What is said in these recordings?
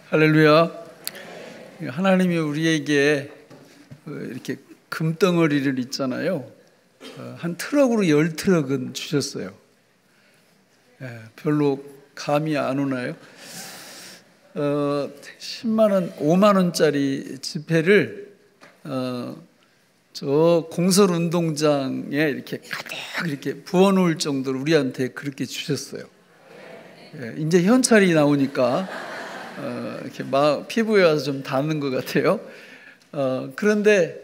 할렐루야. 하나님이 우리에게 이렇게 금덩어리를 있잖아요. 한 트럭으로 10트럭은 주셨어요. 별로 감이 안 오나요? 10만 원, 5만 원짜리 지폐를 저 공설운동장에 이렇게 가득 이렇게 부어놓을 정도로 우리한테 그렇게 주셨어요. 이제 현찰이 나오니까 이렇게 피부에 와서 좀 닿는 것 같아요. 그런데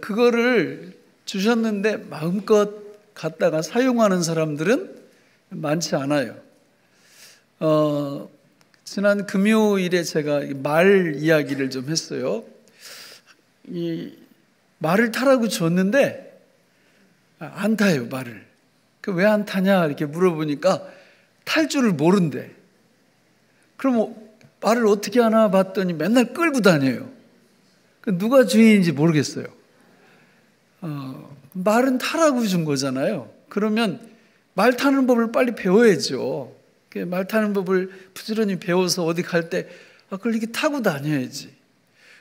그거를 주셨는데 마음껏 갖다가 사용하는 사람들은 많지 않아요. 지난 금요일에 제가 말 이야기를 좀 했어요. 이 말을 타라고 줬는데 안 타요, 말을. 왜 안 타냐 이렇게 물어보니까 탈 줄을 모른대. 그럼 말을 어떻게 하나 봤더니 맨날 끌고 다녀요. 누가 주인인지 모르겠어요. 말은 타라고 준 거잖아요. 그러면 말 타는 법을 빨리 배워야죠. 말 타는 법을 부지런히 배워서 어디 갈 때 그걸 이렇게 타고 다녀야지.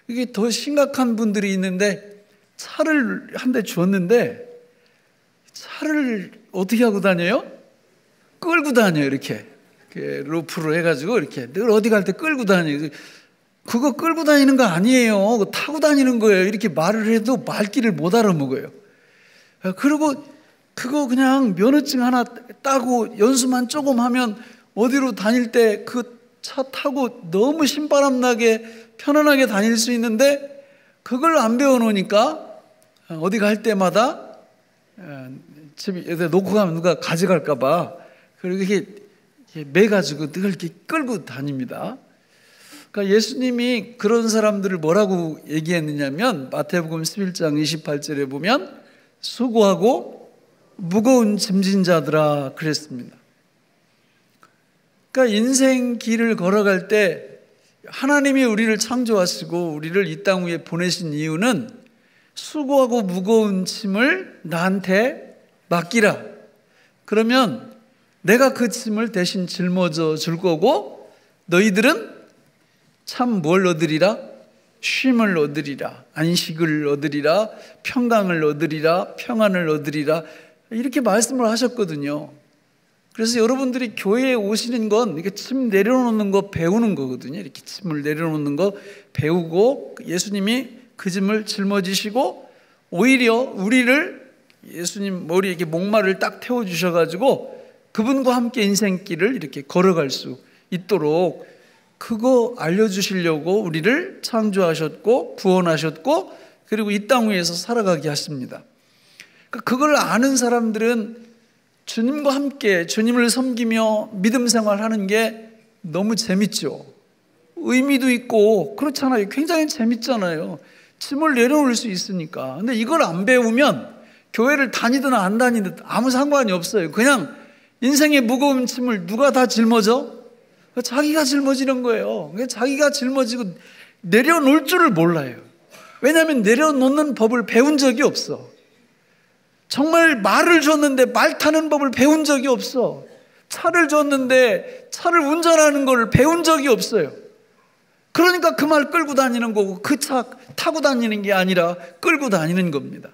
이게 더 심각한 분들이 있는데 차를 한 대 줬는데 차를 어떻게 하고 다녀요? 끌고 다녀요. 이렇게 로프로 해가지고 이렇게 늘 어디 갈 때 끌고 다녀요. 그거 끌고 다니는 거 아니에요. 그거 타고 다니는 거예요. 이렇게 말을 해도 말귀를 못 알아먹어요. 그리고 그거 그냥 면허증 하나 따고 연수만 조금 하면 어디로 다닐 때 그 차 타고 너무 신바람 나게 편안하게 다닐 수 있는데 그걸 안 배워놓으니까 어디 갈 때마다 집에 놓고 가면 누가 가져갈까 봐 그리고 이렇게 매가지고 늘 이렇게 끌고 다닙니다. 그러니까 예수님이 그런 사람들을 뭐라고 얘기했느냐면 마태복음 11장 28절에 보면 수고하고 무거운 짐진 자들아 그랬습니다. 그러니까 인생 길을 걸어갈 때 하나님이 우리를 창조하시고 우리를 이 땅 위에 보내신 이유는 수고하고 무거운 짐을 나한테 맡기라. 그러면 내가 그 짐을 대신 짊어져 줄 거고 너희들은 참 뭘 얻으리라? 쉼을 얻으리라. 안식을 얻으리라. 평강을 얻으리라. 평안을 얻으리라. 이렇게 말씀을 하셨거든요. 그래서 여러분들이 교회에 오시는 건 이렇게 짐 내려놓는 거 배우는 거거든요. 이렇게 짐을 내려놓는 거 배우고 예수님이 그 짐을 짊어지시고 오히려 우리를 예수님 머리에 이렇게 목마를 딱 태워주셔가지고 그분과 함께 인생길을 이렇게 걸어갈 수 있도록 그거 알려주시려고 우리를 창조하셨고 구원하셨고 그리고 이 땅 위에서 살아가게 하십니다. 그걸 아는 사람들은 주님과 함께 주님을 섬기며 믿음 생활하는 게 너무 재밌죠. 의미도 있고 그렇잖아요. 굉장히 재밌잖아요. 짐을 내려올 수 있으니까. 근데 이걸 안 배우면 교회를 다니든 안 다니든 아무 상관이 없어요. 그냥 인생의 무거운 짐을 누가 다 짊어져? 자기가 짊어지는 거예요. 자기가 짊어지고 내려놓을 줄을 몰라요. 왜냐하면 내려놓는 법을 배운 적이 없어. 정말 말을 줬는데 말 타는 법을 배운 적이 없어. 차를 줬는데 차를 운전하는 걸 배운 적이 없어요. 그러니까 그 말 끌고 다니는 거고 그 차 타고 다니는 게 아니라 끌고 다니는 겁니다.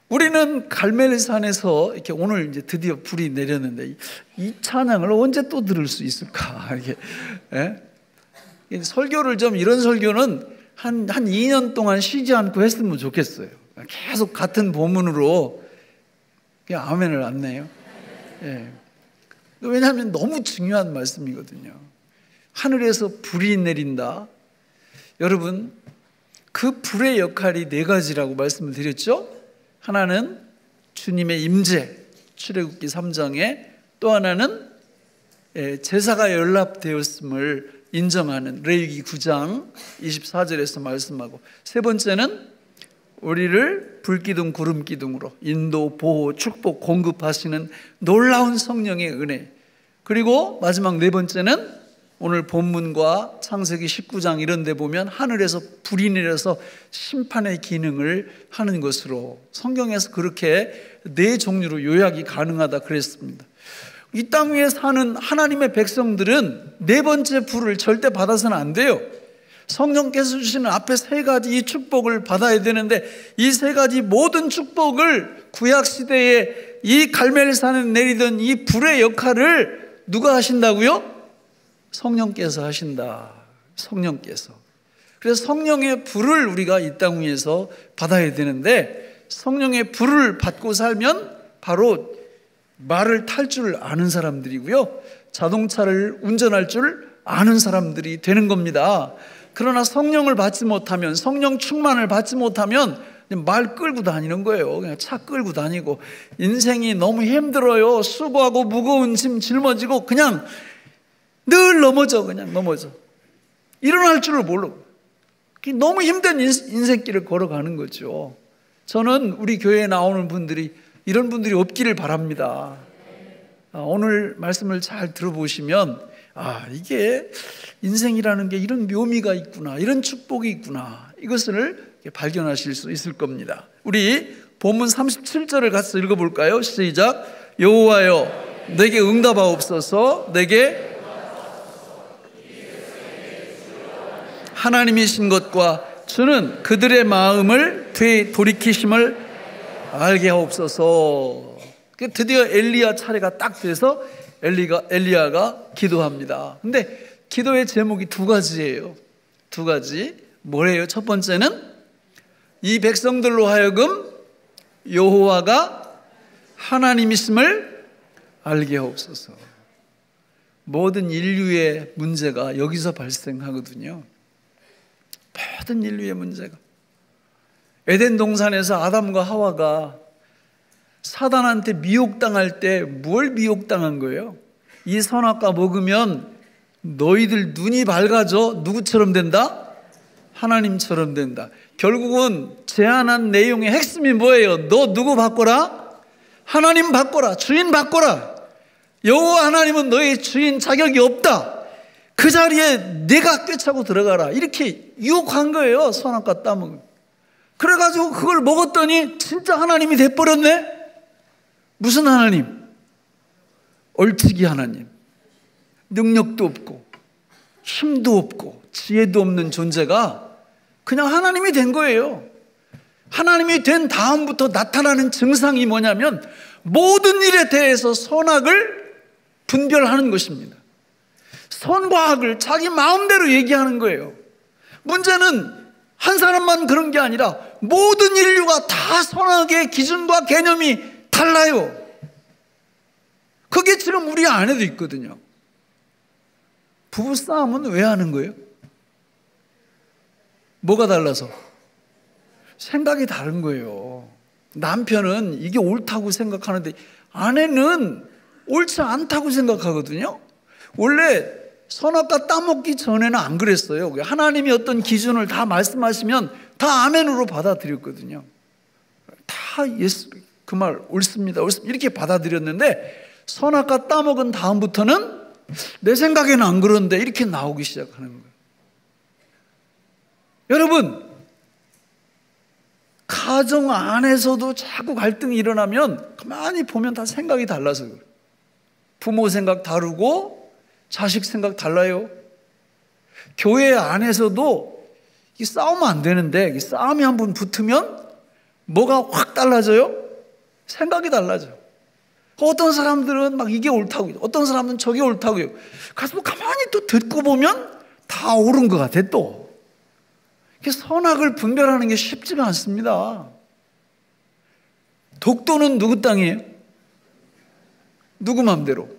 우리는 갈멜산에서 이렇게 오늘 이제 드디어 불이 내렸는데 이 찬양을 언제 또 들을 수 있을까? 이렇게 설교를 좀 이런 설교는 한 2년 동안 쉬지 않고 했으면 좋겠어요. 계속 같은 본문으로 그냥 아멘을 안 내요. 왜냐하면 너무 중요한 말씀이거든요. 하늘에서 불이 내린다. 여러분 그 불의 역할이 4가지라고 말씀을 드렸죠. 하나는 주님의 임재, 출애굽기 3장에 또 하나는 제사가 연락되었음을 인정하는 레위기 9장 24절에서 말씀하고 세 번째는 우리를 불기둥 구름기둥으로 인도, 보호, 축복, 공급하시는 놀라운 성령의 은혜 그리고 마지막 4번째는 오늘 본문과 창세기 19장 이런 데 보면 하늘에서 불이 내려서 심판의 기능을 하는 것으로 성경에서 그렇게 4종류로 요약이 가능하다 그랬습니다. 이 땅 위에 사는 하나님의 백성들은 네 번째 불을 절대 받아서는 안 돼요. 성령께서 주시는 앞에 세 가지 이 축복을 받아야 되는데, 이 세 가지 모든 축복을 구약시대에 이 갈멜산에 내리던 이 불의 역할을 누가 하신다고요? 성령께서 하신다. 성령께서. 그래서 성령의 불을 우리가 이 땅 위에서 받아야 되는데, 성령의 불을 받고 살면 바로 말을 탈 줄 아는 사람들이고요, 자동차를 운전할 줄 아는 사람들이 되는 겁니다. 그러나 성령을 받지 못하면, 성령 충만을 받지 못하면 말 끌고 다니는 거예요. 그냥 차 끌고 다니고, 인생이 너무 힘들어요. 수고하고 무거운 짐 짊어지고 그냥 늘 넘어져. 그냥 넘어져. 일어날 줄을 모르고 너무 힘든 인생길을 걸어가는 거죠. 저는 우리 교회에 나오는 분들이 이런 분들이 없기를 바랍니다. 오늘 말씀을 잘 들어보시면, 이게 인생이라는 게 이런 묘미가 있구나, 이런 축복이 있구나, 이것을 발견하실 수 있을 겁니다. 우리 본문 37절을 같이 읽어볼까요? 시작. 여호와여 내게 응답하옵소서. 내게 하나님이신 것과 주는 그들의 마음을 돌이키심을 알게 하옵소서. 드디어 엘리야 차례가 딱 돼서 엘리야가 기도합니다. 근데 기도의 제목이 두 가지예요. 두 가지. 뭐래요? 첫 번째는 이 백성들로 하여금 여호와가 하나님이심을 알게 하옵소서. 모든 인류의 문제가 여기서 발생하거든요. 모든 인류의 문제가. 에덴 동산에서 아담과 하와가 사단한테 미혹당할 때 뭘 미혹당한 거예요? 이 선악과 먹으면 너희들 눈이 밝아져 누구처럼 된다? 하나님처럼 된다. 결국은 제안한 내용의 핵심이 뭐예요? 너 누구 바꿔라? 하나님 바꿔라. 주인 바꿔라. 여호와 하나님은 너의 주인 자격이 없다. 그 자리에 내가 꿰차고 들어가라. 이렇게 유혹한 거예요. 선악과 따먹은. 그래가지고 그걸 먹었더니 진짜 하나님이 돼버렸네. 무슨 하나님? 얼치기 하나님. 능력도 없고 힘도 없고 지혜도 없는 존재가 그냥 하나님이 된 거예요. 하나님이 된 다음부터 나타나는 증상이 뭐냐면 모든 일에 대해서 선악을 분별하는 것입니다. 선과 악을 자기 마음대로 얘기하는 거예요. 문제는 한 사람만 그런 게 아니라 모든 인류가 다 선악의 기준과 개념이 달라요. 그게 지금 우리 안에도 있거든요. 부부싸움은 왜 하는 거예요? 뭐가 달라서? 생각이 다른 거예요. 남편은 이게 옳다고 생각하는데 아내는 옳지 않다고 생각하거든요. 원래 선악과 따먹기 전에는 안 그랬어요. 하나님이 어떤 기준을 다 말씀하시면 다 아멘으로 받아들였거든요. 다 예수, 그 말 옳습니다, 옳습니다 이렇게 받아들였는데, 선악과 따먹은 다음부터는 내 생각에는 안 그런데 이렇게 나오기 시작하는 거예요. 여러분, 가정 안에서도 자꾸 갈등이 일어나면 가만히 보면 다 생각이 달라서 그래요. 부모 생각 다르고 자식 생각 달라요. 교회 안에서도 이 싸우면 안 되는데 이 싸움이 한 번 붙으면 뭐가 확 달라져요? 생각이 달라져. 어떤 사람들은 막 이게 옳다고, 어떤 사람은 저게 옳다고요. 가서 가만히 또 듣고 보면 다 옳은 것 같아. 또 선악을 분별하는 게 쉽지가 않습니다. 독도는 누구 땅이에요? 누구 맘대로?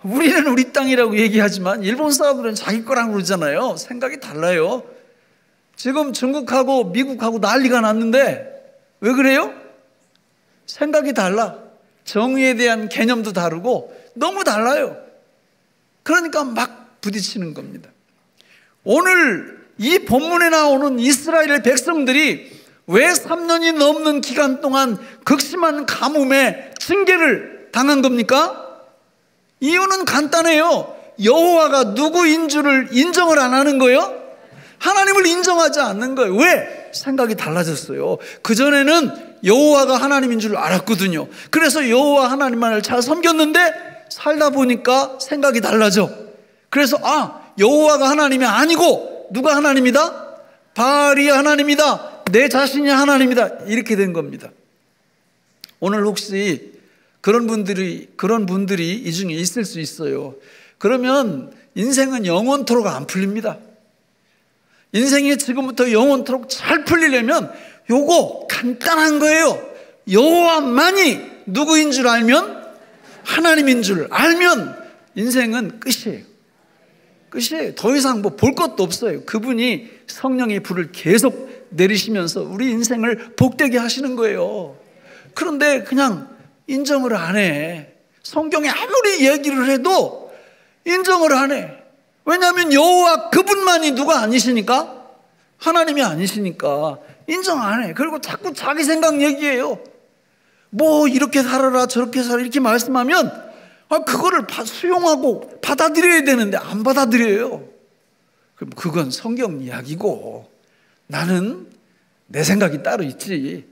우리는 우리 땅이라고 얘기하지만 일본 사람들은 자기 거라고 그러잖아요. 생각이 달라요. 지금 중국하고 미국하고 난리가 났는데 왜 그래요? 생각이 달라. 정의에 대한 개념도 다르고 너무 달라요. 그러니까 막 부딪히는 겁니다. 오늘 이 본문에 나오는 이스라엘 백성들이 왜 3년이 넘는 기간 동안 극심한 가뭄에 징계를 당한 겁니까? 이유는 간단해요. 여호와가 누구인 줄을 인정을 안 하는 거예요. 하나님을 인정하지 않는 거예요. 왜? 생각이 달라졌어요. 그전에는 여호와가 하나님인 줄 알았거든요. 그래서 여호와 하나님만을 잘 섬겼는데 살다 보니까 생각이 달라져. 그래서 여호와가 하나님이 아니고 누가 하나님이다? 바알이 하나님이다. 내 자신이 하나님이다. 이렇게 된 겁니다. 오늘 혹시 그런 분들이 이 중에 있을 수 있어요. 그러면 인생은 영원토록 안 풀립니다. 인생이 지금부터 영원토록 잘 풀리려면 요거 간단한 거예요. 여호와만이 누구인 줄 알면, 하나님인 줄 알면 인생은 끝이에요. 끝이에요. 더 이상 뭐 볼 것도 없어요. 그분이 성령의 불을 계속 내리시면서 우리 인생을 복되게 하시는 거예요. 그런데 그냥 인정을 안 해. 성경에 아무리 얘기를 해도 인정을 안 해. 왜냐하면 여호와 그분만이 누가 아니시니까, 하나님이 아니시니까 인정 안 해. 그리고 자꾸 자기 생각 얘기해요. 뭐 이렇게 살아라 저렇게 살아라 이렇게 말씀하면 그거를 수용하고 받아들여야 되는데 안 받아들여요. 그럼 그건 성경 이야기고 나는 내 생각이 따로 있지.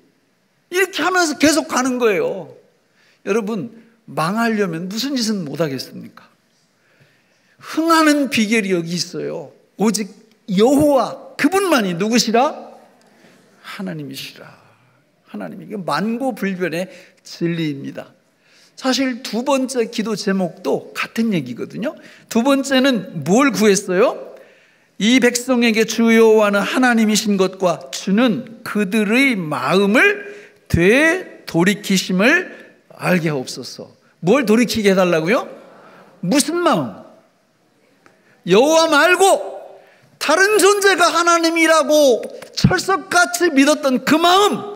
이렇게 하면서 계속 가는 거예요. 여러분, 망하려면 무슨 짓은 못하겠습니까? 흥하는 비결이 여기 있어요. 오직 여호와 그분만이 누구시라? 하나님이시라. 하나님, 이게 만고불변의 진리입니다. 사실 두 번째 기도 제목도 같은 얘기거든요. 두 번째는 뭘 구했어요? 이 백성에게 주 여호와는 하나님이신 것과 주는 그들의 마음을 되돌이키심을 알게 하옵소서. 뭘 돌이키게 해달라고요? 무슨 마음? 여호와 말고 다른 존재가 하나님이라고 철석같이 믿었던 그 마음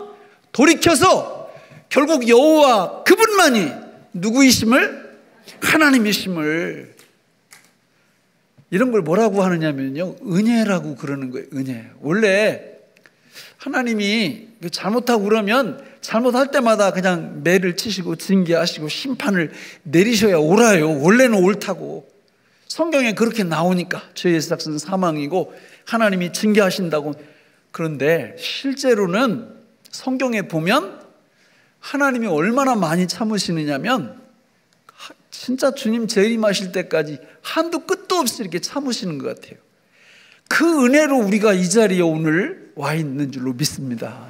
돌이켜서 결국 여호와 그분만이 누구이심을? 하나님이심을. 이런 걸 뭐라고 하느냐면요, 은혜라고 그러는 거예요. 은혜. 원래 하나님이 잘못하고 그러면 잘못할 때마다 그냥 매를 치시고 징계하시고 심판을 내리셔야 옳아요. 원래는 옳다고. 성경에 그렇게 나오니까 죄의 삭은 사망이고 하나님이 징계하신다고. 그런데 실제로는 성경에 보면 하나님이 얼마나 많이 참으시느냐면 진짜 주님 재림하실 때까지 한도 끝도 없이 이렇게 참으시는 것 같아요. 그 은혜로 우리가 이 자리에 오늘 와 있는 줄로 믿습니다.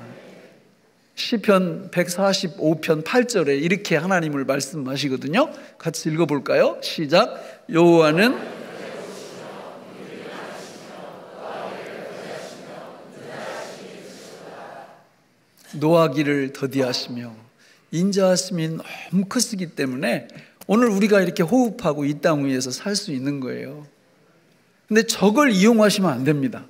시편 145편 8절에 이렇게 하나님을 말씀하시거든요. 같이 읽어볼까요? 시작. 여호와는 노하기를 더디하시며 인자하심이 너무 크시기 때문에 오늘 우리가 이렇게 호흡하고 이 땅 위에서 살 수 있는 거예요. 근데 저걸 이용하시면 안 됩니다.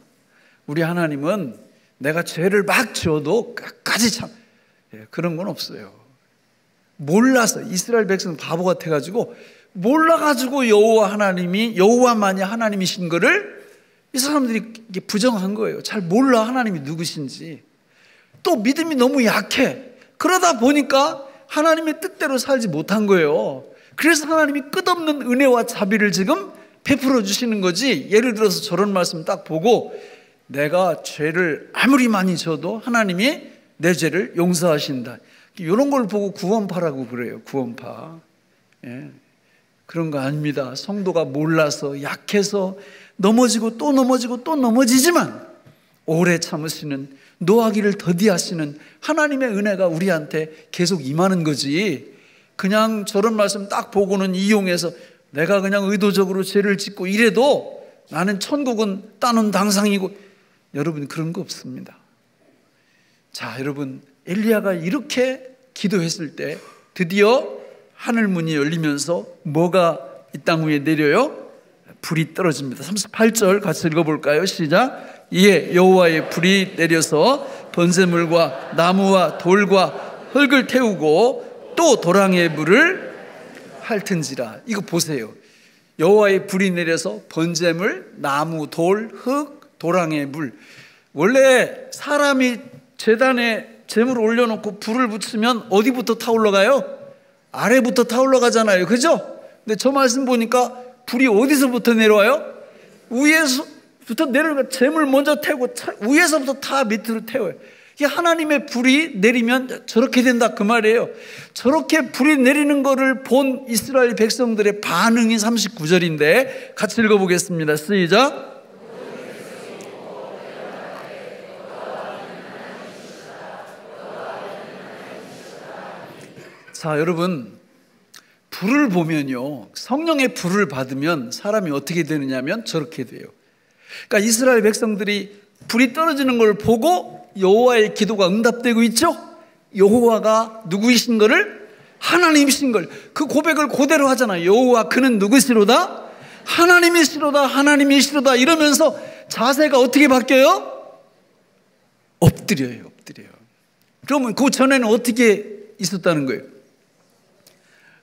우리 하나님은 내가 죄를 막 지어도 끝까지 참 그런 건 없어요. 몰라서 이스라엘 백성 바보 같아가지고 몰라가지고 여호와 하나님이 여호와만이 하나님이신 거를 이 사람들이 부정한 거예요. 잘 몰라 하나님이 누구신지. 또 믿음이 너무 약해. 그러다 보니까 하나님의 뜻대로 살지 못한 거예요. 그래서 하나님이 끝없는 은혜와 자비를 지금 베풀어 주시는 거지. 예를 들어서 저런 말씀 딱 보고 내가 죄를 아무리 많이 져도 하나님이 내 죄를 용서하신다. 이런 걸 보고 구원파라고 그래요. 구원파. 예. 그런 거 아닙니다. 성도가 몰라서 약해서 넘어지고 또 넘어지고 또 넘어지지만 오래 참으시는, 노하기를 더디하시는 하나님의 은혜가 우리한테 계속 임하는 거지. 그냥 저런 말씀 딱 보고는 이용해서 내가 그냥 의도적으로 죄를 짓고 이래도 나는 천국은 따놓은 당상이고, 여러분 그런 거 없습니다. 자, 여러분, 엘리야가 이렇게 기도했을 때 드디어 하늘 문이 열리면서 뭐가 이 땅 위에 내려요? 불이 떨어집니다. 38절 같이 읽어볼까요? 시작. 이에 여호와의 불이 내려서 번제물과 나무와 돌과 흙을 태우고 또 도랑의 불을 핥은지라. 이거 보세요. 여호와의 불이 내려서 번제물, 나무, 돌, 흙, 도랑의 물. 원래 사람이 제단에 제물을 올려놓고 불을 붙이면 어디부터 타올라가요? 아래부터 타올라가잖아요. 그죠? 근데 저 말씀 보니까 불이 어디서부터 내려와요? 위에서 내려가 재물 먼저 태우고 위에서부터 다 밑으로 태워요. 이게 하나님의 불이 내리면 저렇게 된다 그 말이에요. 저렇게 불이 내리는 거를 본 이스라엘 백성들의 반응이 39절인데 같이 읽어보겠습니다. 시작. 자, 여러분, 불을 보면요, 성령의 불을 받으면 사람이 어떻게 되느냐면 저렇게 돼요. 그러니까 이스라엘 백성들이 불이 떨어지는 걸 보고 여호와의 기도가 응답되고 있죠. 여호와가 누구이신 거를, 하나님이신 걸, 그 고백을 그대로 하잖아요. 여호와 그는 누구시로다? 하나님이시로다, 하나님이시로다. 이러면서 자세가 어떻게 바뀌어요? 엎드려요, 엎드려요. 그러면 그 전에는 어떻게 있었다는 거예요?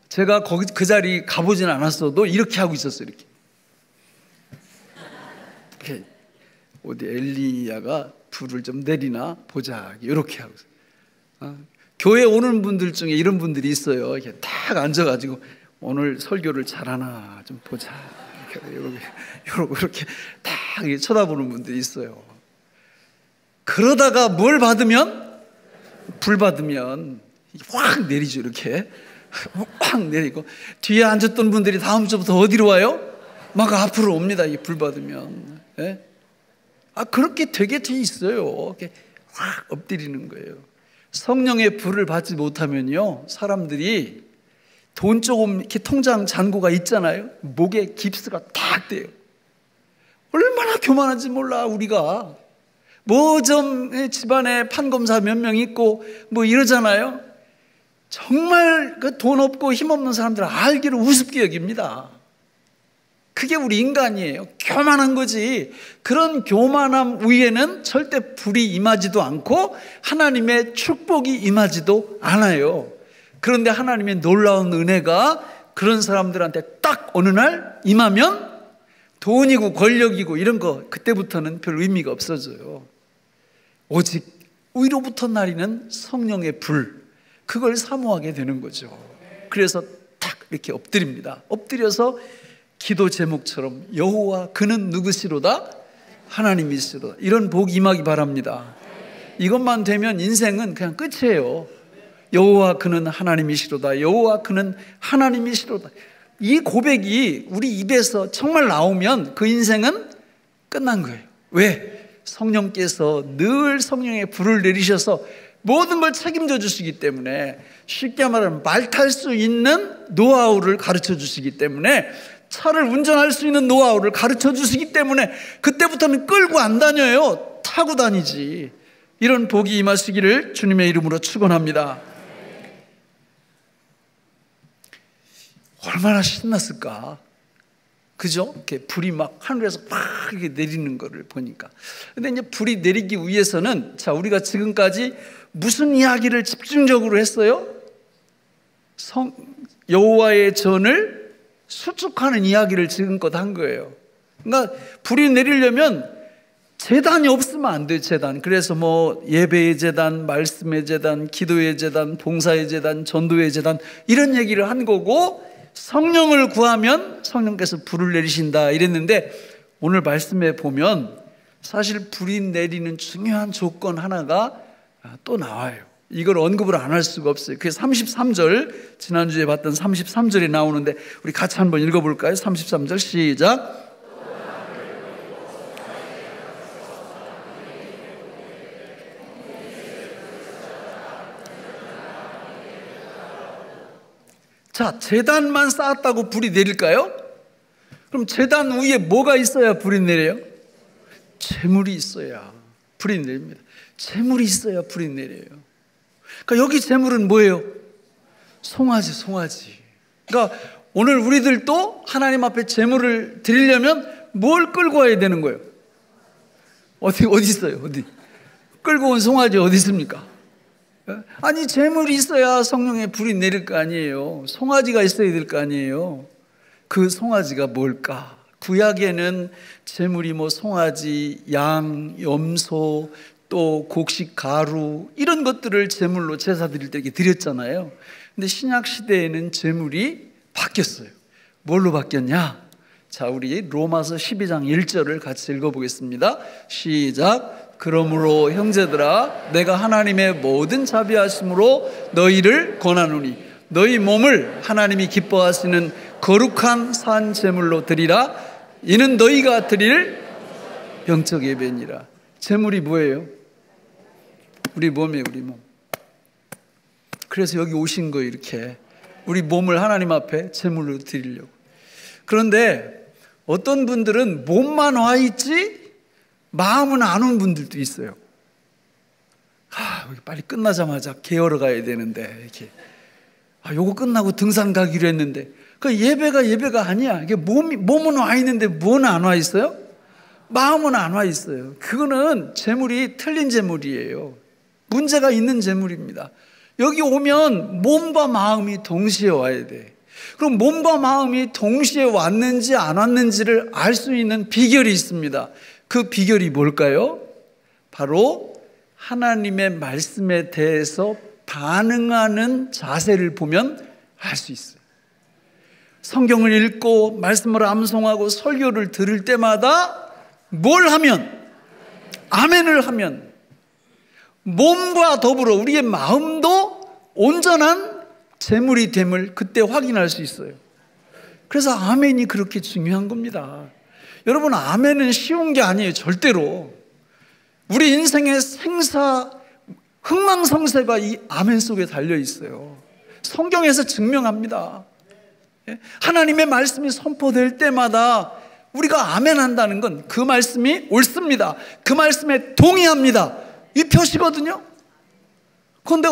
제가 그 자리 가보진 않았어도 이렇게 하고 있었어요. 이렇게 어디 엘리야가 불을 좀 내리나 보자, 이렇게 하고 있어요. 교회 오는 분들 중에 이런 분들이 있어요. 이렇게 딱 앉아가지고 오늘 설교를 잘하나 좀 보자, 이렇게 딱 쳐다보는 분들이 있어요. 그러다가 뭘 받으면, 불 받으면 확 내리죠. 이렇게 확 내리고, 뒤에 앉았던 분들이 다음 주부터 어디로 와요? 막 앞으로 옵니다. 이 불 받으면. 예? 그렇게 되게 돼 있어요. 이렇게 확 엎드리는 거예요. 성령의 불을 받지 못하면요, 사람들이 돈 조금 이렇게 통장 잔고가 있잖아요. 목에 깁스가 딱 돼요. 얼마나 교만한지 몰라. 우리가 뭐 좀 집안에 판검사 몇 명 있고 뭐 이러잖아요. 정말 그 돈 없고 힘없는 사람들은 알기로 우습게 여깁니다. 그게 우리 인간이에요. 교만한 거지. 그런 교만함 위에는 절대 불이 임하지도 않고 하나님의 축복이 임하지도 않아요. 그런데 하나님의 놀라운 은혜가 그런 사람들한테 딱 어느 날 임하면 돈이고 권력이고 이런 거 그때부터는 별 의미가 없어져요. 오직 위로부터 나리는 성령의 불, 그걸 사모하게 되는 거죠. 그래서 딱 이렇게 엎드립니다. 엎드려서 기도 제목처럼 여호와 그는 누구시로다? 하나님이시로다. 이런 복 임하기 바랍니다. 이것만 되면 인생은 그냥 끝이에요. 여호와 그는 하나님이시로다. 여호와 그는 하나님이시로다. 이 고백이 우리 입에서 정말 나오면 그 인생은 끝난 거예요. 왜? 성령께서 늘 성령의 불을 내리셔서 모든 걸 책임져 주시기 때문에, 쉽게 말하면 말 탈 수 있는 노하우를 가르쳐 주시기 때문에, 차를 운전할 수 있는 노하우를 가르쳐 주시기 때문에 그때부터는 끌고 안 다녀요. 타고 다니지. 이런 복이 임하시기를 주님의 이름으로 축원합니다. 얼마나 신났을까? 그죠? 이렇게 불이 막 하늘에서 막 이렇게 내리는 거를 보니까. 근데 이제 불이 내리기 위해서는, 자, 우리가 지금까지 무슨 이야기를 집중적으로 했어요? 여호와의 전을 수축하는 이야기를 지금껏 한 거예요. 그러니까 불이 내리려면 제단이 없으면 안 돼요. 제단. 그래서 뭐 예배의 제단, 말씀의 제단, 기도의 제단, 봉사의 제단, 전도의 제단, 이런 얘기를 한 거고, 성령을 구하면 성령께서 불을 내리신다 이랬는데, 오늘 말씀에 보면 사실 불이 내리는 중요한 조건 하나가 또 나와요. 이걸 언급을 안 할 수가 없어요. 그게 33절, 지난주에 봤던 33절이 나오는데 우리 같이 한번 읽어볼까요? 33절 시작. 자, 제단만 쌓았다고 불이 내릴까요? 그럼 제단 위에 뭐가 있어야 불이 내려요? 재물이 있어야 불이 내립니다. 재물이 있어야 불이 내려요. 그러니까 여기 재물은 뭐예요? 송아지, 송아지. 그러니까 오늘 우리들도 하나님 앞에 재물을 드리려면 뭘 끌고 와야 되는 거예요? 어디 있어요? 어디? 끌고 온 송아지 어디 있습니까? 아니, 재물이 있어야 성령의 불이 내릴 거 아니에요. 송아지가 있어야 될 거 아니에요. 그 송아지가 뭘까? 구약에는 재물이 뭐 송아지, 양, 염소, 또 곡식 가루, 이런 것들을 제물로 제사 드릴 때 이렇게 드렸잖아요. 근데 신약 시대에는 제물이 바뀌었어요. 뭘로 바뀌었냐? 자, 우리 로마서 12장 1절을 같이 읽어보겠습니다. 시작. 그러므로 형제들아, 내가 하나님의 모든 자비하심으로 너희를 권하노니 너희 몸을 하나님이 기뻐하시는 거룩한 산 제물로 드리라. 이는 너희가 드릴 영적 예배니라. 제물이 뭐예요? 우리 몸이에요, 우리 몸. 그래서 여기 오신 거예요, 이렇게. 우리 몸을 하나님 앞에 제물로 드리려고. 그런데 어떤 분들은 몸만 와 있지 마음은 안 온 분들도 있어요. 빨리 끝나자마자 게으러 가야 되는데, 이렇게. 요거 끝나고 등산 가기로 했는데, 그 예배가 아니야. 이게 몸은 와 있는데 뭐는 안 와 있어요? 마음은 안 와 있어요. 그거는 제물이 틀린 제물이에요. 문제가 있는 제물입니다. 여기 오면 몸과 마음이 동시에 와야 돼. 그럼 몸과 마음이 동시에 왔는지 안 왔는지를 알 수 있는 비결이 있습니다. 그 비결이 뭘까요? 바로 하나님의 말씀에 대해서 반응하는 자세를 보면 알 수 있어요. 성경을 읽고 말씀을 암송하고 설교를 들을 때마다 뭘 하면, 아멘을 하면 몸과 더불어 우리의 마음도 온전한 제물이 됨을 그때 확인할 수 있어요. 그래서 아멘이 그렇게 중요한 겁니다. 여러분, 아멘은 쉬운 게 아니에요. 절대로. 우리 인생의 흥망성쇠가 이 아멘 속에 달려 있어요. 성경에서 증명합니다. 하나님의 말씀이 선포될 때마다 우리가 아멘 한다는 건 그 말씀이 옳습니다, 그 말씀에 동의합니다, 이 표시거든요. 그런데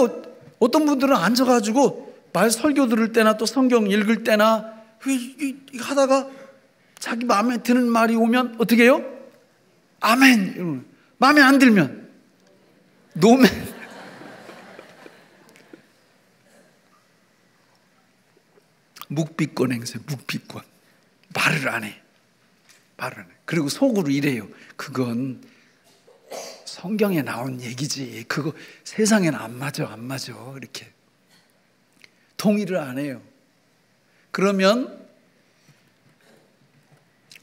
어떤 분들은 앉아가지고 설교 들을 때나 또 성경 읽을 때나 하다가 자기 마음에 드는 말이 오면 어떻게 해요? 아멘. 마음에 안 들면 노멘. 묵비권 행세, 묵비권. 말을 안 해. 그리고 속으로 이래요. 그건 성경에 나온 얘기지. 그거 세상에는 안 맞아. 이렇게. 동의를 안 해요. 그러면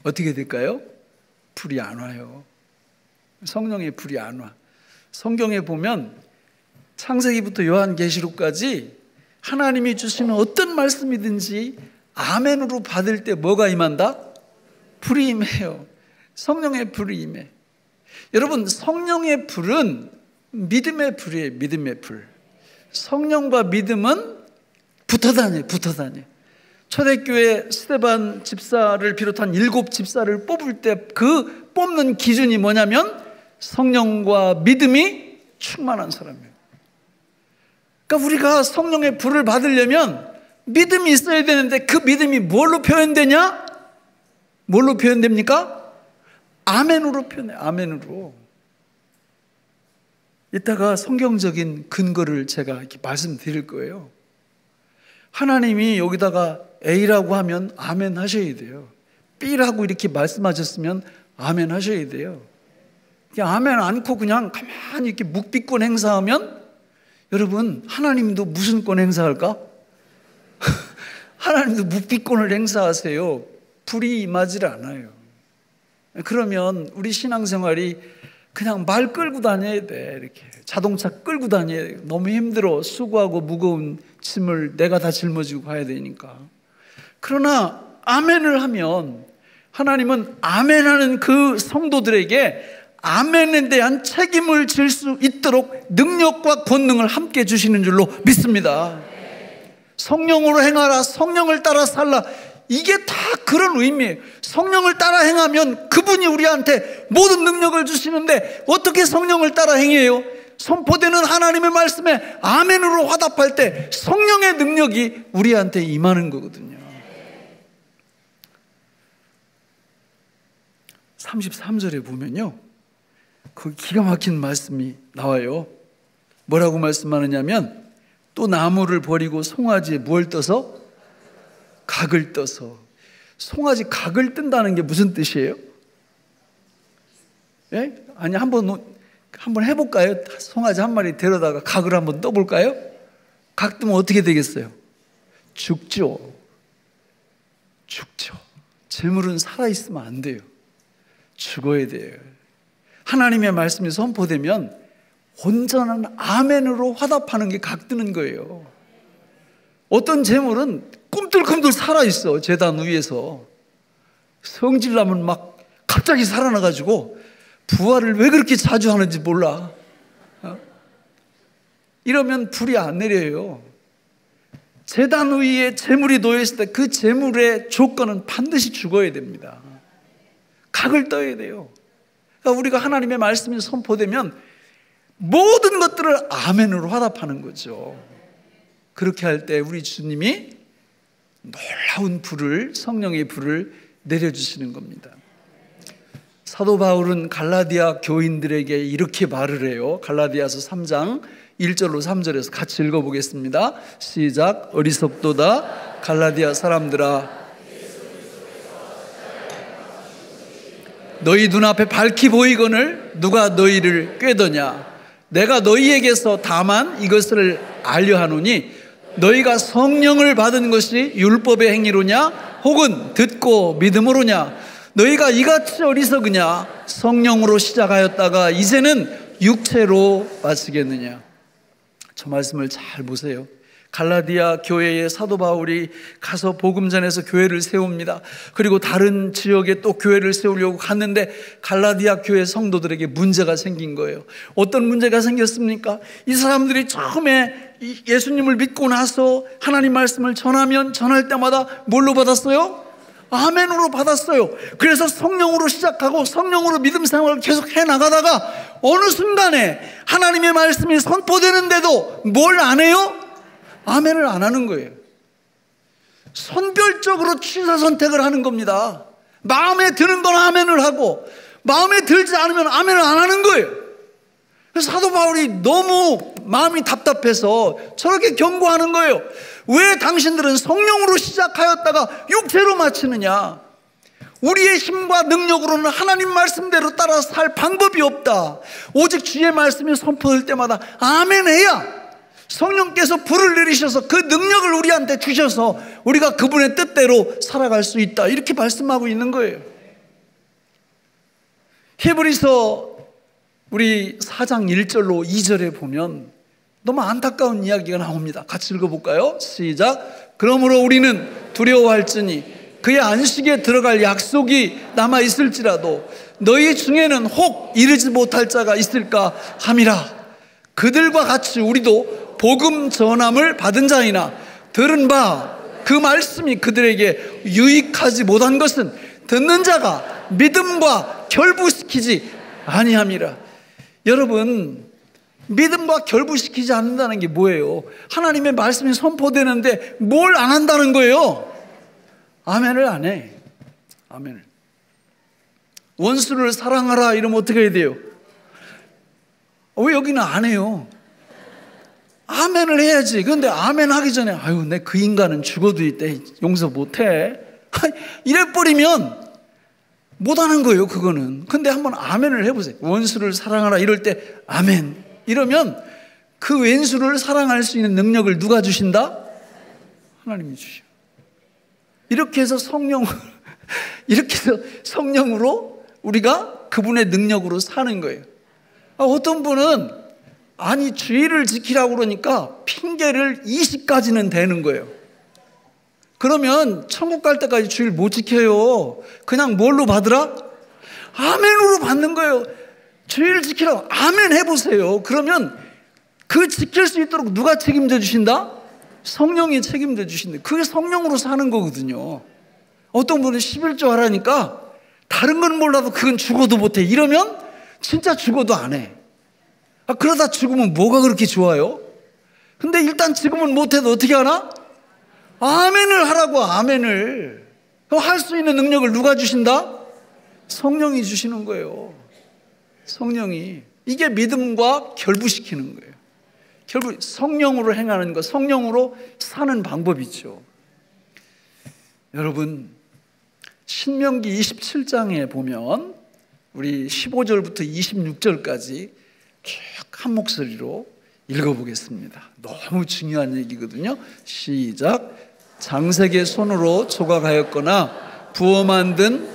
어떻게 될까요? 불이 안 와요. 성령의 불이 안 와. 성경에 보면 창세기부터 요한계시록까지 하나님이 주시는 어떤 말씀이든지 아멘으로 받을 때 뭐가 임한다? 불이 임해요. 성령의 불이 임해. 여러분, 성령의 불은 믿음의 불이에요. 믿음의 불. 성령과 믿음은 붙어 다녀. 초대교회 스데반 집사를 비롯한 7 집사를 뽑을 때 그 뽑는 기준이 뭐냐면 성령과 믿음이 충만한 사람이에요. 그러니까 우리가 성령의 불을 받으려면 믿음이 있어야 되는데 그 믿음이 뭘로 표현되냐? 뭘로 표현됩니까? 아멘으로 표현해. 아멘으로. 이따가 성경적인 근거를 제가 이렇게 말씀드릴 거예요. 하나님이 여기다가 A라고 하면 아멘 하셔야 돼요. B라고 이렇게 말씀하셨으면 아멘 하셔야 돼요. 아멘 않고 그냥 가만히 이렇게 묵비권 행사하면, 여러분, 하나님도 무슨 권 행사할까? 하나님도 묵비권을 행사하세요. 불이 임하지 않아요. 그러면 우리 신앙생활이 그냥 말 끌고 다녀야 돼. 이렇게 자동차 끌고 다녀야 돼. 너무 힘들어. 수고하고 무거운 짐을 내가 다 짊어지고 가야 되니까. 그러나 아멘을 하면 하나님은 아멘하는 그 성도들에게 아멘에 대한 책임을 질 수 있도록 능력과 권능을 함께 주시는 줄로 믿습니다. 성령으로 행하라, 성령을 따라 살라, 이게 다 그런 의미예요. 성령을 따라 행하면 그분이 우리한테 모든 능력을 주시는데 어떻게 성령을 따라 행해요? 선포되는 하나님의 말씀에 아멘으로 화답할 때 성령의 능력이 우리한테 임하는 거거든요. 33절에 보면요, 그 기가 막힌 말씀이 나와요. 뭐라고 말씀하느냐면, 또 나무를 버리고 송아지에 뭘 떠서? 각을 떠서. 송아지 각을 뜬다는 게 무슨 뜻이에요? 예? 아니, 한번 해볼까요? 송아지 한 마리 데려다가 각을 한번 떠볼까요? 각 뜨면 어떻게 되겠어요? 죽죠. 재물은 살아있으면 안 돼요. 죽어야 돼요. 하나님의 말씀이 선포되면 온전한 아멘으로 화답하는 게 각드는 거예요. 어떤 재물은 꿈틀꿈틀 살아있어. 제단 위에서 성질나면 막 갑자기 살아나가지고 부활을 왜 그렇게 자주 하는지 몰라. 이러면 불이 안 내려요. 제단 위에 재물이 놓여있을 때 그 재물의 조건은 반드시 죽어야 됩니다. 각을 떠야 돼요. 그러니까 우리가 하나님의 말씀이 선포되면 모든 것들을 아멘으로 화답하는 거죠. 그렇게 할 때 우리 주님이 놀라운 불을, 성령의 불을 내려주시는 겁니다. 사도 바울은 갈라디아 교인들에게 이렇게 말을 해요. 갈라디아서 3장 1절로 3절에서 같이 읽어보겠습니다. 시작. 어리석도다 갈라디아 사람들아, 너희 눈앞에 밝히 보이거늘 누가 너희를 꾀더냐. 내가 너희에게서 다만 이것을 알려하노니 너희가 성령을 받은 것이 율법의 행위로냐 혹은 듣고 믿음으로냐. 너희가 이같이 어리석으냐. 성령으로 시작하였다가 이제는 육체로 마치겠느냐. 저 말씀을 잘 보세요. 갈라디아 교회에 사도 바울이 가서 복음 전해서 교회를 세웁니다. 그리고 다른 지역에 또 교회를 세우려고 갔는데 갈라디아 교회 성도들에게 문제가 생긴 거예요. 어떤 문제가 생겼습니까? 이 사람들이 처음에 예수님을 믿고 나서 하나님 말씀을 전할 때마다 뭘로 받았어요? 아멘으로 받았어요. 그래서 성령으로 시작하고 성령으로 믿음 생활을 계속 해나가다가 어느 순간에 하나님의 말씀이 선포되는데도 뭘 안 해요? 아멘을 안 하는 거예요. 선별적으로 취사 선택을 하는 겁니다. 마음에 드는 건 아멘을 하고 마음에 들지 않으면 아멘을 안 하는 거예요. 그래서 사도 바울이 너무 마음이 답답해서 저렇게 경고하는 거예요. 왜 당신들은 성령으로 시작하였다가 육체로 마치느냐. 우리의 힘과 능력으로는 하나님 말씀대로 따라 살 방법이 없다. 오직 주의 말씀이 선포될 때마다 아멘 해야 성령께서 불을 내리셔서 그 능력을 우리한테 주셔서 우리가 그분의 뜻대로 살아갈 수 있다. 이렇게 말씀하고 있는 거예요. 히브리서 우리 4장 1절로 2절에 보면 너무 안타까운 이야기가 나옵니다. 같이 읽어볼까요? 시작. 그러므로 우리는 두려워할지니 그의 안식에 들어갈 약속이 남아있을지라도 너희 중에는 혹 이르지 못할 자가 있을까 함이라. 그들과 같이 우리도 복음 전함을 받은 자이나 들은 바 그 말씀이 그들에게 유익하지 못한 것은 듣는 자가 믿음과 결부시키지 아니함이라. 여러분, 믿음과 결부시키지 않는다는 게 뭐예요? 하나님의 말씀이 선포되는데 뭘 안 한다는 거예요? 아멘을 안 해. 아멘을. 원수를 사랑하라 이러면 어떻게 해야 돼요? 왜 여기는 안 해요? 아멘을 해야지. 그런데 아멘 하기 전에 아유, 내 그 인간은 죽어도 이때 용서 못해. 이래버리면 못하는 거예요, 그거는. 근데 한번 아멘을 해보세요. 원수를 사랑하라 이럴 때 아멘 이러면 그 왼수를 사랑할 수 있는 능력을 누가 주신다? 하나님이 주셔. 이렇게 해서 성령으로 우리가 그분의 능력으로 사는 거예요. 어떤 분은 아니 주의를 지키라고 그러니까 핑계를 20가지는 대는 거예요. 그러면 천국 갈 때까지 주의를 못 지켜요. 그냥 뭘로 받으라? 아멘으로 받는 거예요. 주의를 지키라고 아멘 해보세요. 그러면 그 지킬 수 있도록 누가 책임져 주신다? 성령이 책임져 주신다. 그게 성령으로 사는 거거든요. 어떤 분은 11조 하라니까 다른 건 몰라도 그건 죽어도 못해. 이러면 진짜 죽어도 안 해. 그러다 죽으면 뭐가 그렇게 좋아요? 근데 일단 지금은 못해도 어떻게 하나? 아멘을 하라고. 아멘을. 할 수 있는 능력을 누가 주신다? 성령이 주시는 거예요. 성령이. 이게 믿음과 결부시키는 거예요. 결국 성령으로 행하는 것, 성령으로 사는 방법이죠. 여러분, 신명기 27장에 보면 우리 15절부터 26절까지 쭉 한 목소리로 읽어보겠습니다. 너무 중요한 얘기거든요. 시작. 장색의 손으로 조각하였거나 부어 만든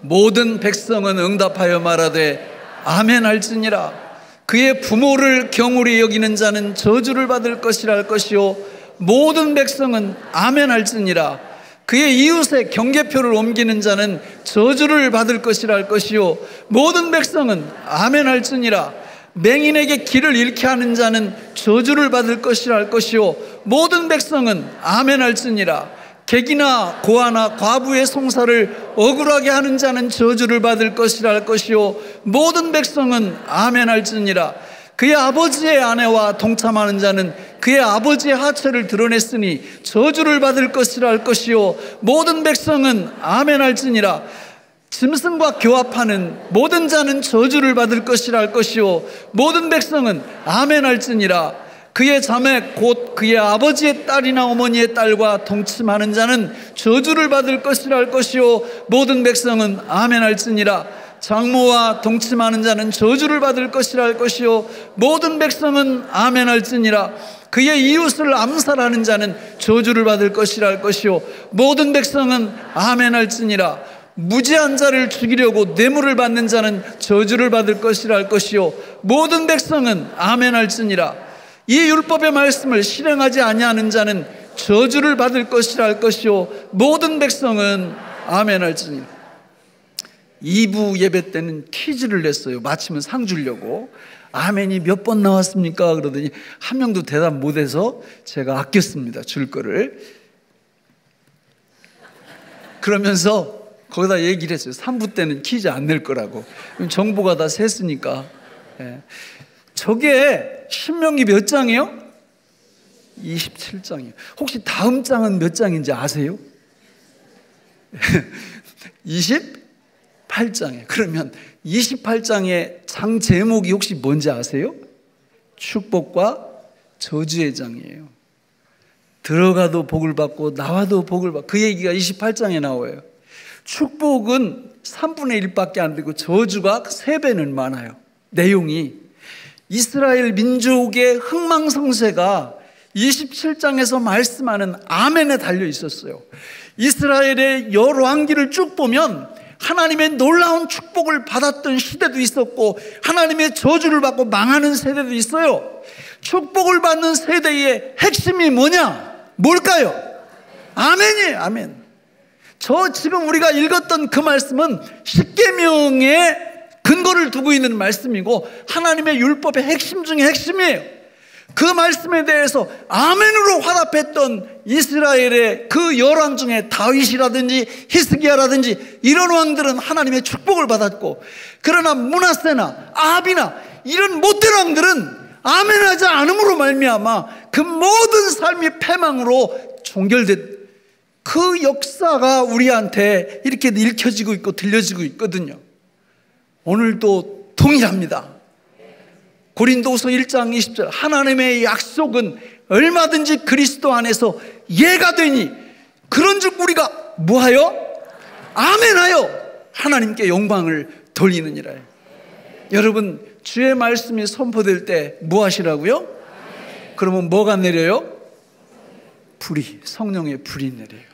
모든 백성은 응답하여 말하되 아멘 할지니라. 그의 부모를 경홀히 여기는 자는 저주를 받을 것이라 할 것이요 모든 백성은 아멘 할지니라. 그의 이웃의 경계표를 옮기는 자는 저주를 받을 것이라 할 것이요 모든 백성은 아멘 할지니라. 맹인에게 길을 잃게 하는 자는 저주를 받을 것이라 할 것이요 모든 백성은 아멘 할지니라. 객이나 고아나 과부의 송사를 억울하게 하는 자는 저주를 받을 것이라 할 것이요 모든 백성은 아멘 할지니라. 그의 아버지의 아내와 동참하는 자는 그의 아버지의 하체를 드러냈으니 저주를 받을 것이라 할 것이요 모든 백성은 아멘 할지니라. 짐승과 교합하는 모든 자는 저주를 받을 것이라 할 것이요 모든 백성은 아멘 할지니라. 그의 자매 곧 그의 아버지의 딸이나 어머니의 딸과 동침하는 자는 저주를 받을 것이라 할 것이요 모든 백성은 아멘 할지니라. 장모와 동침하는 자는 저주를 받을 것이라 할 것이요 모든 백성은 아멘 할지니라. 그의 이웃을 암살하는 자는 저주를 받을 것이라 할 것이요 모든 백성은 아멘 할지니라. 무지한 자를 죽이려고 뇌물을 받는 자는 저주를 받을 것이라 할 것이요 모든 백성은 아멘 할지니라. 이 율법의 말씀을 실행하지 아니하는 자는 저주를 받을 것이라 할 것이요 모든 백성은 아멘 할지니라. 2부 예배 때는 퀴즈를 냈어요. 마치면 상 주려고. 아멘이 몇 번 나왔습니까? 그러더니 한 명도 대답 못해서 제가 아꼈습니다. 줄 거를. 그러면서 거기다 얘기를 했어요. 3부 때는 퀴즈 안 낼 거라고. 정보가 다 셌으니까. 저게 신명기 몇 장이요? 27장이요. 혹시 다음 장은 몇 장인지 아세요? 28장이에요. 그러면 28장의 장 제목이 혹시 뭔지 아세요? 축복과 저주의 장이에요. 들어가도 복을 받고 나와도 복을 받고, 그 얘기가 28장에 나와요. 축복은 3분의 1밖에 안 되고 저주가 3배는 많아요. 내용이. 이스라엘 민족의 흥망성쇠가 27장에서 말씀하는 아멘에 달려 있었어요. 이스라엘의 열왕기를 쭉 보면 하나님의 놀라운 축복을 받았던 시대도 있었고 하나님의 저주를 받고 망하는 세대도 있어요. 축복을 받는 세대의 핵심이 뭐냐? 뭘까요? 아멘이에요. 아멘. 저 지금 우리가 읽었던 그 말씀은 십계명의 근거를 두고 있는 말씀이고 하나님의 율법의 핵심 중에 핵심이에요. 그 말씀에 대해서 아멘으로 화답했던 이스라엘의 그 열왕 중에 다윗이라든지 히스기야라든지 이런 왕들은 하나님의 축복을 받았고, 그러나 므낫세나 아합이나 이런 못된 왕들은 아멘하지 않음으로 말미암아 그 모든 삶이 패망으로 종결됐. 그 역사가 우리한테 이렇게 읽혀지고 있고 들려지고 있거든요. 오늘도 동일합니다. 고린도서 1장 20절 하나님의 약속은 얼마든지 그리스도 안에서 예가 되니 그런즉 우리가 뭐하여? 아멘하여 하나님께 영광을 돌리느니라. 여러분, 주의 말씀이 선포될 때 뭐 하시라고요? 그러면 뭐가 내려요? 불이, 성령의 불이 내려요.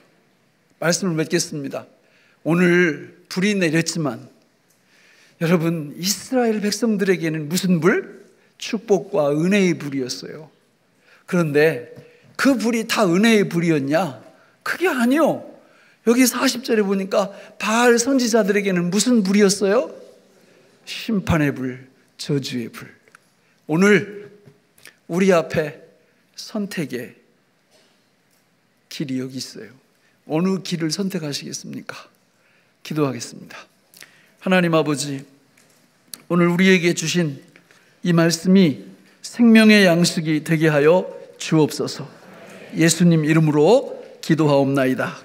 말씀을 맺겠습니다. 오늘 불이 내렸지만 여러분, 이스라엘 백성들에게는 무슨 불? 축복과 은혜의 불이었어요. 그런데 그 불이 다 은혜의 불이었냐? 그게 아니요. 여기 40절에 보니까 바알 선지자들에게는 무슨 불이었어요? 심판의 불, 저주의 불. 오늘 우리 앞에 선택의 길이 여기 있어요. 어느 길을 선택하시겠습니까? 기도하겠습니다. 하나님 아버지, 오늘 우리에게 주신 이 말씀이 생명의 양식이 되게 하여 주옵소서. 예수님 이름으로 기도하옵나이다.